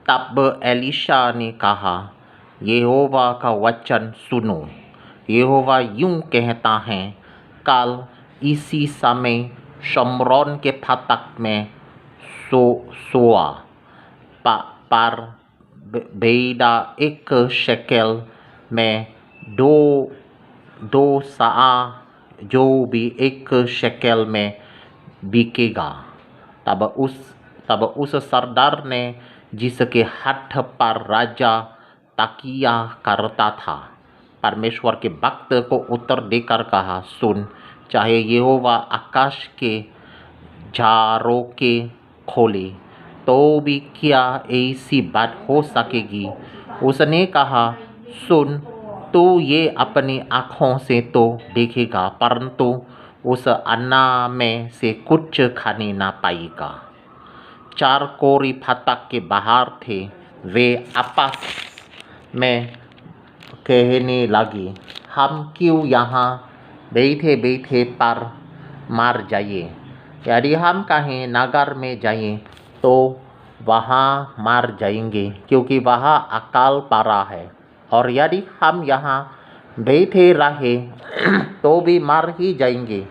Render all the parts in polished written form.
तब एलीशा ने कहा, यहोवा का वचन सुनो। यहोवा यूं कहता है, कल इसी समय शम्रोन के फाटक में सोआ पर बेदा 1 शेकेल में 2 सआ जो भी 1 शेकेल में बिकेगा। तब उस सरदार ने, जिसके हाथ पर राजा तकिया करता था, परमेश्वर के भक्त को उत्तर देकर कहा, सुन, चाहे यहोवा आकाश के झरोखे खोले तो भी क्या ऐसी बात हो सकेगी? उसने कहा, सुन, तू ये अपनी आँखों से तो देखेगा, परंतु उस अन्ना में से कुछ खाने ना पाएगा। 4 कोरी फाटक के बाहर थे। वे आपस में कहने लगे, हम क्यों यहाँ बैठे बैठे पर मार जाइए? यदि हम कहीं नगर में जाएं तो वहाँ मार जाएंगे, क्योंकि वहाँ अकाल पड़ा है, और यदि हम यहाँ बैठे रहे तो भी मार ही जाएंगे।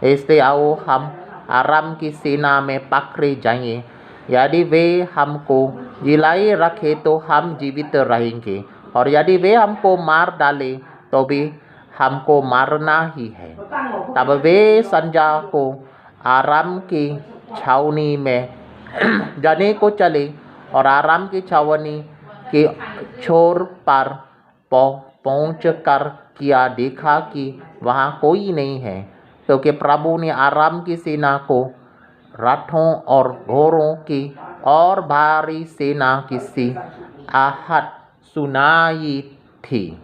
इसलिए आओ हम आराम की सेना में पकड़े जाएं। यदि वे हमको जिलाए रखे तो हम जीवित रहेंगे, और यदि वे हमको मार डाले तो भी हमको मारना ही है। तब वे संजा को आराम की छावनी में जाने को चले, और आराम की छावनी के छोर पर पहुंचकर किया देखा कि वहाँ कोई नहीं है, क्योंकि प्रभु ने आराम की सेना को रथों और घोड़ों की और भारी सेना की सी आहट सुनाई थी।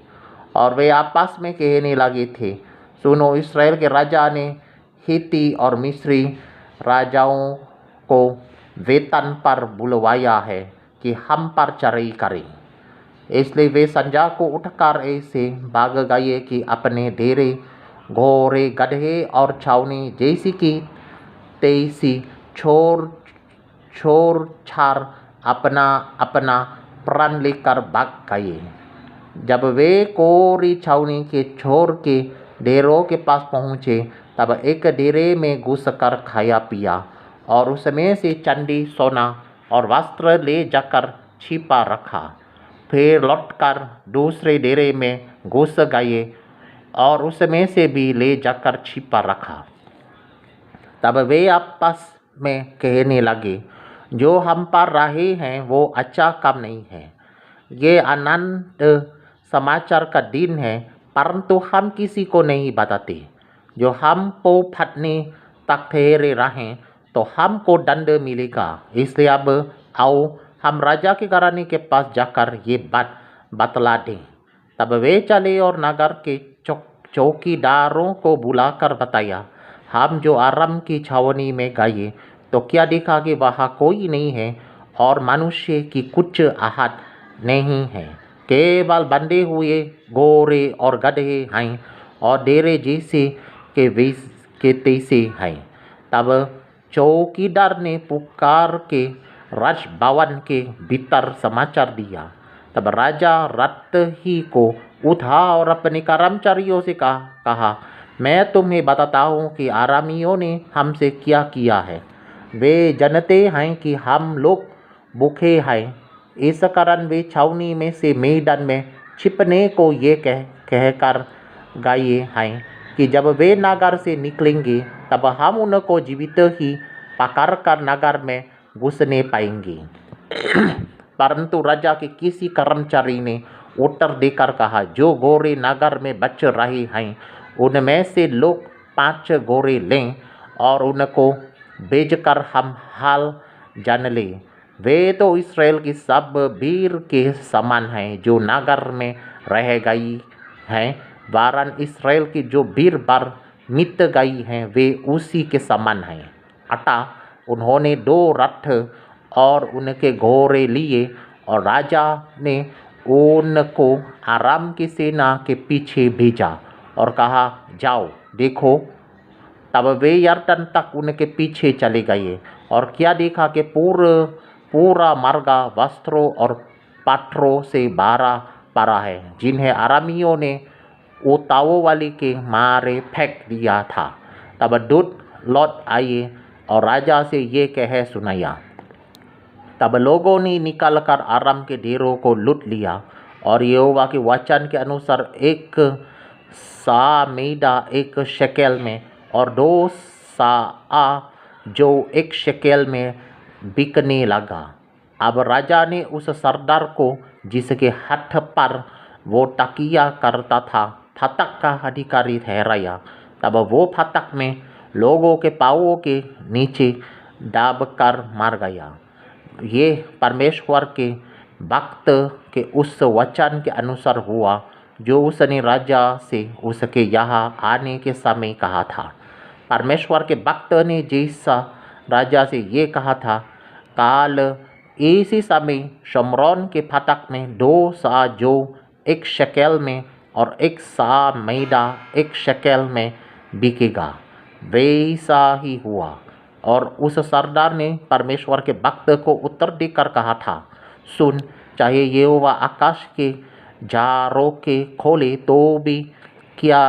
और वे आपस में कहने लगे थे, सुनो, इस्राएल के राजा ने हित्ती और मिस्री राजाओं को वेतन पर बुलवाया है कि हम पर चढ़ाई करें। इसलिए वे संजा को उठकर ऐसे भाग गए कि अपने डेरे, घोड़े, गधे और छावनी जैसी की तैसी छोड़ छाड़ अपना अपना प्राण लेकर भाग गए। जब वे कोरी छावनी के छोर के डेरों के पास पहुँचे, तब एक डेरे में घुसकर खाया पिया, और उसमें से चांदी, सोना और वस्त्र ले जाकर छिपा रखा। फिर लौटकर दूसरे डेरे में घुस गए और उसमें से भी ले जाकर छिपा रखा। तब वे आपस में कहने लगे, जो हम पर रहे हैं वो अच्छा काम नहीं है। ये आनंद समाचार का दिन है, परंतु हम किसी को नहीं बताते। जो हमको फटने तक ठहरे रहें तो हमको दंड मिलेगा। इसलिए अब आओ हम राजा के घराने के पास जाकर ये बात बतला दें। तब वे चले और नगर के चौकीदारों को बुलाकर बताया, हम जो आराम की छावनी में गए तो क्या देखा कि वहाँ कोई नहीं है, और मनुष्य की कुछ आहट नहीं है, केवल बंधे हुए घोड़े और गधे हैं, और डेरे जैसे के तैसे हैं। तब चौकीदार ने पुकार के राजभवन के भीतर समाचार दिया। तब राजा रात ही को उठा और अपने कर्मचारियों से कहा, मैं तुम्हें बताता हूँ कि आरामियों ने हमसे क्या किया है। वे जानते हैं कि हम लोग भूखे हैं, इस कारण वे छावनी में से मैदान में छिपने को ये कहकर गए हैं कि जब वे नगर से निकलेंगे तब हम उनको जीवित ही पकड़कर नगर में घुसने पाएंगे। परंतु राजा के किसी कर्मचारी ने उत्तर देकर कहा, जो घोड़े नगर में बच रहे हैं उनमें से लोग 5 घोड़े लें और उनको बेचकर हम हाल जान लें। वे तो इस्राएल की सब वीर के समान हैं जो नगर में रह गई हैं, वरन इस्राएल की जो वीर बार मिट गई हैं वे उसी के समान हैं। अतः उन्होंने 2 रथ और उनके घोड़े लिए, और राजा ने उनको आराम की सेना के पीछे भेजा और कहा, जाओ देखो। तब वे यरदन तक उनके पीछे चले गए, और क्या देखा कि पूर्व पूरा मार्गा वस्त्रों और पत्थरों से भरा पड़ा है, जिन्हें अरामियों ने ओताओवाली के मारे फेंक दिया था। तब दूत लौट आए और राजा से ये कह सुनाया। तब लोगों ने निकलकर अराम के डेरों को लूट लिया और यहोवा के वचन के अनुसार एक सा मैदा एक शेकेल में और 2 सा जो 1 शेकेल में बिकने लगा। अब राजा ने उस सरदार को, जिसके हाथ पर वो तकिया करता था, फाटक का अधिकारी ठहराया। तब वो फाटक में लोगों के पाँवों के नीचे दबकर मर गया। ये परमेश्वर के भक्त के उस वचन के अनुसार हुआ जो उसने राजा से उसके यहाँ आने के समय कहा था। परमेश्वर के भक्त ने जैसा राजा से ये कहा था, काल इसी समय शमरोन के फाटक में 2 सा जो 1 शेकेल में और 1 सा मैदा 1 शेकेल में बिकेगा। वैसा ही हुआ। और उस सरदार ने परमेश्वर के भक्त को उत्तर देकर कहा था, सुन, चाहे यहोवा आकाश के झरोखे खोले तो भी क्या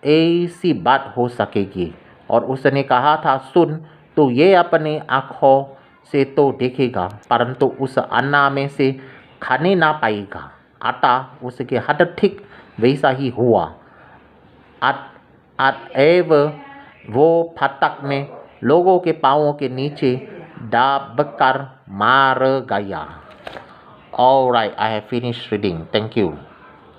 ऐसी बात हो सकेगी? और उसने कहा था, सुन, तो ये अपने आँखों से तो देखेगा, परंतु उस अन्ना में से खाने ना पाएगा। अतः उसके हाथ ठीक वैसा ही हुआ। अतएव वो फाटक में लोगों के पाँवों के नीचे दबकर मार गया। All right, I have finished reading. Thank you.